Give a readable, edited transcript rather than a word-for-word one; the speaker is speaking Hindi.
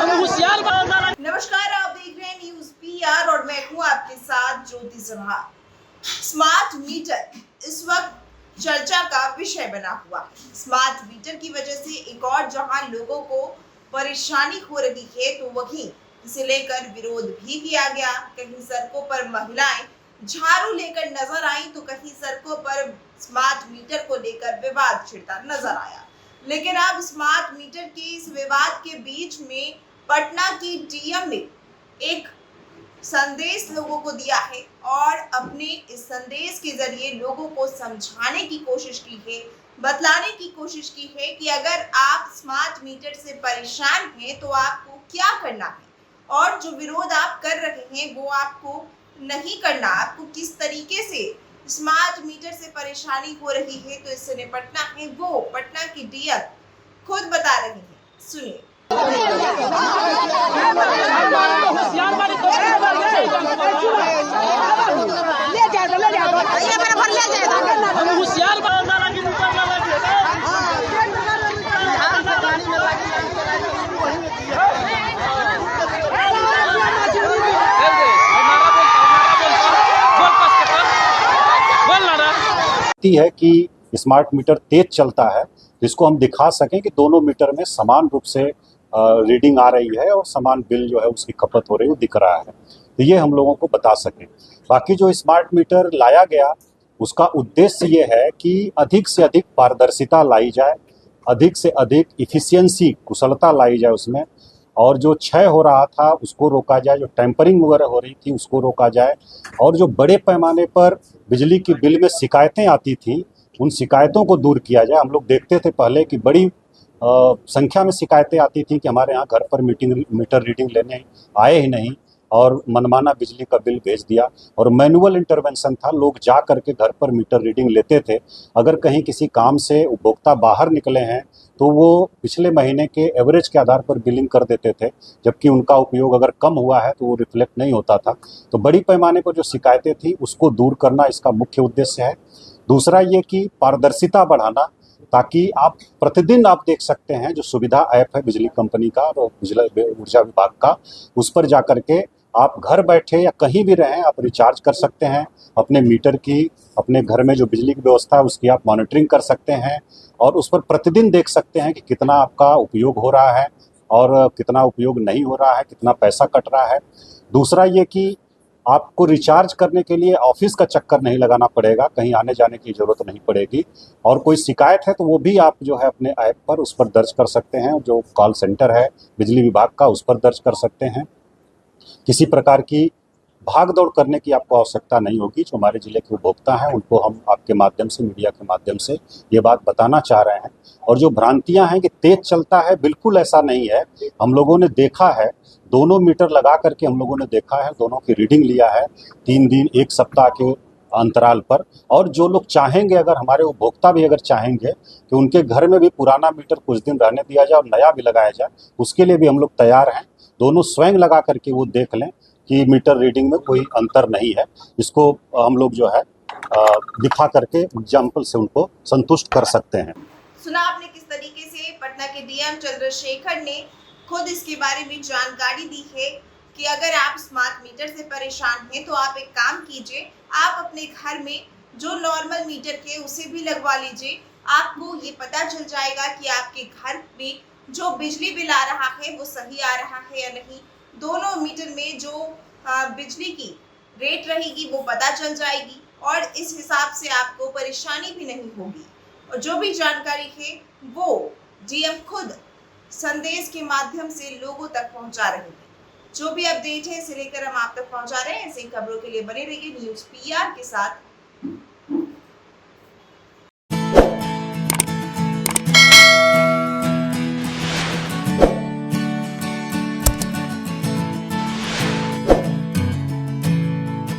नमस्कार, आप देख रहे हैं न्यूज पीआर और मैं हूं आपके साथ ज्योति सिन्हा। स्मार्ट मीटर इस वक्त चर्चा का विषय बना हुआ है। स्मार्ट मीटर की वजह से एक और जहां लोगों को परेशानी हो रही है, तो वहीं इसे लेकर विरोध भी किया गया। कहीं सड़कों पर महिलाएं झाड़ू लेकर नजर आई, तो कहीं सड़कों पर स्मार्ट मीटर को लेकर विवाद छिड़ता नजर आया। लेकिन अब स्मार्ट मीटर के इस विवाद के बीच में पटना की डीएम ने एक संदेश लोगों को दिया है और अपने इस संदेश के जरिए लोगों को समझाने की कोशिश की है, बतलाने की कोशिश की है कि अगर आप स्मार्ट मीटर से परेशान हैं तो आपको क्या करना है और जो विरोध आप कर रहे हैं वो आपको नहीं करना। आपको किस तरीके से स्मार्ट मीटर से परेशानी हो रही है, तो इससे निपटना है, वो पटना की डीएम खुद बता रही है। सुनिए। है कि स्मार्ट मीटर तेज चलता है, जिसको हम दिखा सकें कि दोनों मीटर में समान रूप से रीडिंग आ रही है और समान बिल जो है उसकी खपत हो रही है, वो दिख रहा है। तो ये हम लोगों को बता सकें। बाकी जो स्मार्ट मीटर लाया गया उसका उद्देश्य ये है कि अधिक से अधिक पारदर्शिता लाई जाए, अधिक से अधिक इफिशियंसी, कुशलता लाई जाए उसमें, और जो क्षय हो रहा था उसको रोका जाए, जो टेम्परिंग वगैरह हो रही थी उसको रोका जाए, और जो बड़े पैमाने पर बिजली की बिल में शिकायतें आती थी उन शिकायतों को दूर किया जाए। हम लोग देखते थे पहले कि बड़ी संख्या में शिकायतें आती थी कि हमारे यहाँ घर पर मीटर रीडिंग लेने आए ही नहीं और मनमाना बिजली का बिल भेज दिया, और मैनुअल इंटरवेंशन था, लोग जा करके घर पर मीटर रीडिंग लेते थे। अगर कहीं किसी काम से उपभोक्ता बाहर निकले हैं तो वो पिछले महीने के एवरेज के आधार पर बिलिंग कर देते थे, जबकि उनका उपयोग अगर कम हुआ है तो वो रिफ्लेक्ट नहीं होता था। तो बड़ी पैमाने पर जो शिकायतें थी उसको दूर करना इसका मुख्य उद्देश्य है। दूसरा ये कि पारदर्शिता बढ़ाना, ताकि आप प्रतिदिन आप देख सकते हैं जो सुविधा ऐप है बिजली कंपनी का और बिजली ऊर्जा विभाग का, उस पर जा करके आप घर बैठे या कहीं भी रहें आप रिचार्ज कर सकते हैं अपने मीटर की, अपने घर में जो बिजली की व्यवस्था है उसकी आप मॉनिटरिंग कर सकते हैं और उस पर प्रतिदिन देख सकते हैं कि कितना आपका उपयोग हो रहा है और कितना उपयोग नहीं हो रहा है, कितना पैसा कट रहा है। दूसरा ये कि आपको रिचार्ज करने के लिए ऑफिस का चक्कर नहीं लगाना पड़ेगा, कहीं आने जाने की ज़रूरत नहीं पड़ेगी, और कोई शिकायत है तो वो भी आप जो है अपने ऐप पर उस पर दर्ज कर सकते हैं, जो कॉल सेंटर है बिजली विभाग का उस पर दर्ज कर सकते हैं। किसी प्रकार की भाग दौड़ करने की आपको आवश्यकता नहीं होगी। जो हमारे ज़िले के उपभोक्ता हैं उनको हम आपके माध्यम से, मीडिया के माध्यम से ये बात बताना चाह रहे हैं। और जो भ्रांतियां हैं कि तेज चलता है, बिल्कुल ऐसा नहीं है। हम लोगों ने देखा है, दोनों मीटर लगा करके हम लोगों ने देखा है, दोनों की रीडिंग लिया है 3 दिन 1 सप्ताह के अंतराल पर। और जो लोग चाहेंगे, अगर हमारे उपभोक्ता भी अगर चाहेंगे कि उनके घर में भी पुराना मीटर कुछ दिन रहने दिया जाए और नया भी लगाया जाए, उसके लिए भी हम लोग तैयार हैं। दोनों स्वयं लगा करके वो देख लें कि मीटर रीडिंग में कोई अंतर नहीं है। इसको हम लोग जो है दिखा करके एग्जाम्पल से उनको संतुष्ट कर सकते हैं। सुना आपने किस तरीके से पटना के डीएम चंद्रशेखर ने खुद इसके बारे में जानकारी दी है कि अगर आप स्मार्ट मीटर से परेशान हैं तो आप एक काम कीजिए, आप अपने घर में जो नॉर्मल मीटर है उसे भी लगवा लीजिए। आपको ये पता चल जाएगा कि आपके घर में जो बिजली बिल आ रहा है वो सही आ रहा है या नहीं। दोनों मीटर में जो बिजली की रेट रहेगी वो पता चल जाएगी और इस हिसाब से आपको परेशानी भी नहीं होगी। और जो भी जानकारी है वो डीएम खुद संदेश के माध्यम से लोगों तक पहुंचा रहे हैं। जो भी अपडेट है इसे लेकर हम आप तक पहुंचा रहे हैं। ऐसी खबरों के लिए बने रहिए न्यूज पीआर के साथ।